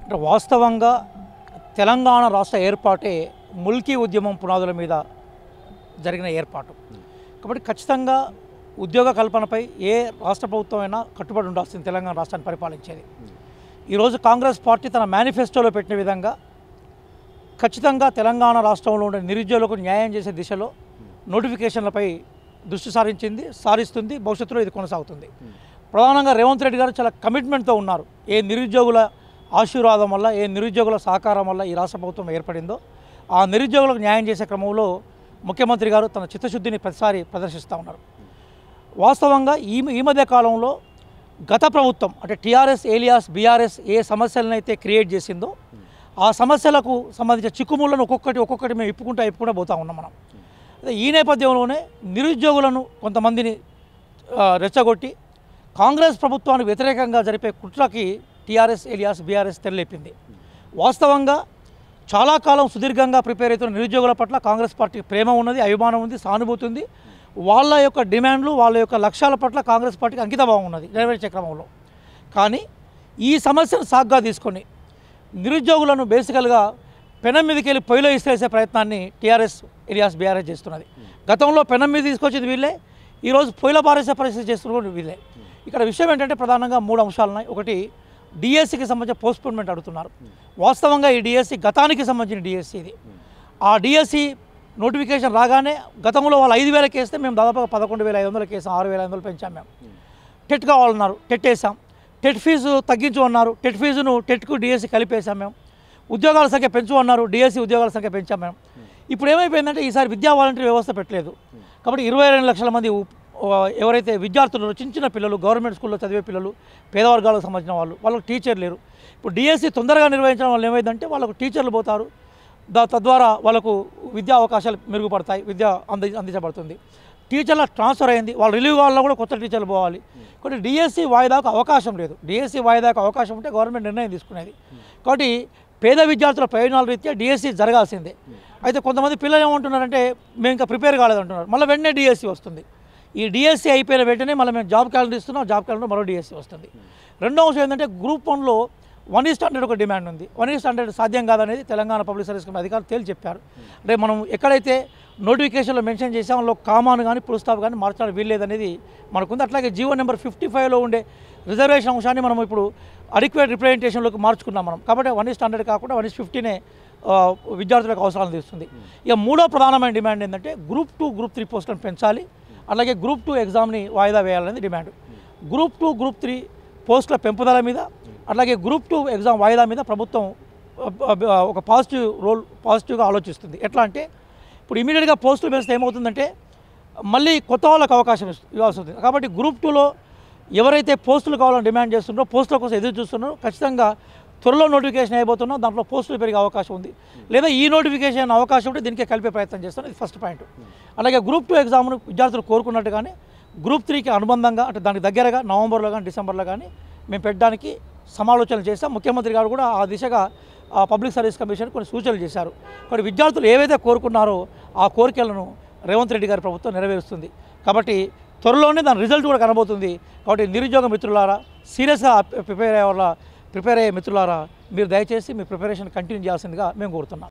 అంటే వాస్తవంగా తెలంగాణ రాష్ట్ర ఏర్పాటే ముల్కీ ఉద్యమం పునాదుల మీద జరిగిన ఏర్పాటు. కాబట్టి ఖచ్చితంగా ఉద్యోగ కల్పనపై ఏ రాష్ట్ర ప్రభుత్వం అయినా కట్టుబడి ఉండాల్సింది తెలంగాణ రాష్ట్రాన్ని పరిపాలించేది. ఈరోజు కాంగ్రెస్ పార్టీ తన మేనిఫెస్టోలో పెట్టిన విధంగా ఖచ్చితంగా తెలంగాణ రాష్ట్రంలో ఉండే నిరుద్యోగులకు న్యాయం చేసే దిశలో నోటిఫికేషన్లపై దృష్టి సారిస్తుంది. భవిష్యత్తులో ఇది కొనసాగుతుంది. ప్రధానంగా రేవంత్ రెడ్డి గారు చాలా కమిట్మెంట్తో ఉన్నారు. ఏ నిరుద్యోగుల ఆశీర్వాదం వల్ల, ఏ నిరుద్యోగుల సహకారం వల్ల ఈ రాష్ట్ర ప్రభుత్వం ఏర్పడిందో ఆ నిరుద్యోగులకు న్యాయం చేసే క్రమంలో ముఖ్యమంత్రి గారు తన చిత్తశుద్ధిని ప్రతిసారి ప్రదర్శిస్తూ ఉన్నారు. వాస్తవంగా ఈ మధ్య కాలంలో గత ప్రభుత్వం అంటే టీఆర్ఎస్ ఏలియాస్ బీఆర్ఎస్ ఏ సమస్యలను అయితే క్రియేట్ చేసిందో ఆ సమస్యలకు సంబంధించిన చిక్కుముళ్ళను ఒక్కొక్కటి మేము ఇప్పుకుంటూ పోతా ఉన్నాం మనం. ఈ నేపథ్యంలోనే నిరుద్యోగులను కొంతమందిని రెచ్చగొట్టి కాంగ్రెస్ ప్రభుత్వానికి వ్యతిరేకంగా జరిపే కుట్రకి టీఆర్ఎస్ ఏలియాస్ బీఆర్ఎస్ తెరలేపింది. వాస్తవంగా చాలా కాలం సుదీర్ఘంగా ప్రిపేర్ అవుతున్న నిరుద్యోగుల పట్ల కాంగ్రెస్ పార్టీకి ప్రేమ ఉన్నది, అభిమానం ఉంది, సానుభూతి ఉంది. వాళ్ళ యొక్క డిమాండ్లు, వాళ్ళ యొక్క లక్ష్యాల పట్ల కాంగ్రెస్ పార్టీకి అంకితభావం ఉన్నది నెరవేర్చే క్రమంలో. కానీ ఈ సమస్యను సాగ్గా తీసుకొని నిరుద్యోగులను బేసికల్గా పెనం మీదకి వెళ్ళి పొయ్యిలో ఇసిరేసే ప్రయత్నాన్ని టీఆర్ఎస్ ఏలియాస్ బీఆర్ఎస్ చేస్తున్నది. గతంలో పెనం మీద తీసుకొచ్చింది వీళ్ళే, ఈరోజు పొయ్యిలో పారేసే పరిస్థితి చేస్తున్నది వీళ్ళే. ఇక్కడ విషయం ఏంటంటే ప్రధానంగా 3 అంశాలు ఉన్నాయి. ఒకటి, డిఎస్సికి సంబంధించిన పోస్ట్పోన్మెంట్ అడుగుతున్నారు. వాస్తవంగా ఈ డిఎస్సి గతానికి సంబంధించిన డిఎస్సి ఇది. ఆ డిఎస్సి నోటిఫికేషన్ రాగానే గతంలో వాళ్ళు 5,000 కేస్తే మేము దాదాపుగా 11,500 కేసాం, 6,500 పెంచాం. మేము టెట్ కావాలన్నారు, టెట్ వేసాం. టెట్ ఫీజు తగ్గించు అన్నారు, టెట్ ఫీజును టెట్కు డిఎస్సి కలిపేసాం. మేము ఉద్యోగాల సంఖ్య పెంచు అన్నారు, డిఎస్సి ఉద్యోగాల సంఖ్య పెంచాం. మేము ఇప్పుడు ఏమైపోయిందంటే ఈసారి విద్యా వాలంటీర్ వ్యవస్థ పెట్టలేదు. కాబట్టి 22 లక్షల మంది ఎవరైతే విద్యార్థులు చిన్న పిల్లలు, గవర్నమెంట్ స్కూల్లో చదివే పిల్లలు, పేదవర్గాలకు సంబంధించిన వాళ్ళకు టీచర్ లేరు. ఇప్పుడు డిఎస్సి తొందరగా నిర్వహించడం వల్ల ఏమైందంటే వాళ్ళకు టీచర్లు పోతారు, తద్వారా వాళ్ళకు విద్యా అవకాశాలు మెరుగుపడతాయి, విద్య అందించబడుతుంది. టీచర్ల ట్రాన్స్ఫర్ అయింది, వాళ్ళు రిలీవ్ కావాలన్నా కూడా కొత్త టీచర్లు పోవాలి. కాబట్టి డిఎస్సి వాయిదాకు అవకాశం లేదు. డిఎస్సి వాయిదాకు అవకాశం ఉంటే గవర్నమెంట్ నిర్ణయం తీసుకునేది. కాబట్టి పేద విద్యార్థుల ప్రయోజనాల రీత్యా డిఎస్సి జరగాల్సిందే. అయితే కొంతమంది పిల్లలు ఏమంటున్నారంటే మేము ఇంకా ప్రిపేర్ కాలేదంటున్నారు. మళ్ళీ వెంటనే డిఎస్సి వస్తుంది. ఈ డిఎస్సి అయిపోయిన వెంటనే మళ్ళీ మేము జాబ్ క్యాలెండర్ ఇస్తున్నాం, జాబ్ క్యాలెండర్ మరో డిఎస్సి వస్తుంది. రెండో అంశం ఏంటంటే గ్రూప్ 1లో 1:100 ఒక డిమాండ్ ఉంది. 1:100 సాధ్యం కాదనేది తెలంగాణ పబ్లిక్ సర్వీస్ కమిషన్ అధికారులు తేల్చి చెప్పారు. అంటే మనం ఎక్కడైతే నోటిఫికేషన్లో మెన్షన్ చేసాం అందులో కామాను కానీ ఫుల్ స్టాప్ కానీ మార్చడానికి వీల్లేదనేది మనకుంది. అట్లాగే జీవో నెంబర్ 55లో ఉండే రిజర్వేషన్ అంశాన్ని మనం ఇప్పుడు అడిక్వేట్ రిప్రజెంటేషన్లోకి మార్చుకున్నాం మనం. కాబట్టి 1:100 కాకుండా 1:50నే విద్యార్థులకు అవసరాలు తీస్తుంది. ఇక మూడో ప్రధానమైన డిమాండ్ ఏంటంటే గ్రూప్ 2, గ్రూప్ 3 పోస్టులను పెంచాలి. అలాగే గ్రూప్ 2 ఎగ్జామ్ని వాయిదా వేయాలనేది డిమాండ్. గ్రూప్ 2, గ్రూప్ 3 పోస్టుల పెంపుదల మీద, అట్లాగే గ్రూప్ 2 ఎగ్జామ్ వాయిదా మీద ప్రభుత్వం ఒక పాజిటివ్గా ఆలోచిస్తుంది. ఎట్లా అంటే ఇప్పుడు ఇమీడియట్గా పోస్టులు పెంచితే ఏమవుతుందంటే మళ్ళీ కొత్త వాళ్ళకి అవకాశం ఇవ్వాల్సి ఉంటుంది. కాబట్టి గ్రూప్ 2లో ఎవరైతే పోస్టులు కావాలని డిమాండ్ చేస్తున్నారో, పోస్టుల కోసం ఎదురు చూస్తున్నారో, ఖచ్చితంగా త్వరలో నోటిఫికేషన్ అయిపోతున్నా దాంట్లో పోస్టులు పెరిగే అవకాశం ఉంది. లేదా ఈ నోటిఫికేషన్ అవకాశం ఉంటే దీనికే కలిపే ప్రయత్నం చేస్తాను. ఇది ఫస్ట్ పాయింట్. అలాగే గ్రూప్ 2 ఎగ్జామ్ను విద్యార్థులు కోరుకున్నట్టుగానే గ్రూప్ 3కి అనుబంధంగా అంటే దానికి దగ్గరగా నవంబర్లో కానీ డిసెంబర్లో కానీ మేము పెట్టడానికి సమాలోచనలు చేస్తాం. ముఖ్యమంత్రి గారు కూడా ఆ దిశగా పబ్లిక్ సర్వీస్ కమిషన్ కొన్ని సూచనలు చేశారు. కాబట్టి విద్యార్థులు ఏవైతే కోరుకున్నారో ఆ కోరికలను రేవంత్ రెడ్డి గారి ప్రభుత్వం నెరవేరుస్తుంది. కాబట్టి త్వరలోనే దాని రిజల్ట్ కూడా కనబోతుంది. కాబట్టి నిరుద్యోగ మిత్రులారా, సీరియస్గా ప్రిపేర్ అయ్యే మిత్రులారా, మీరు దయచేసి మీ ప్రిపరేషన్ కంటిన్యూ చేయాల్సిందిగా మేము కోరుతున్నాం.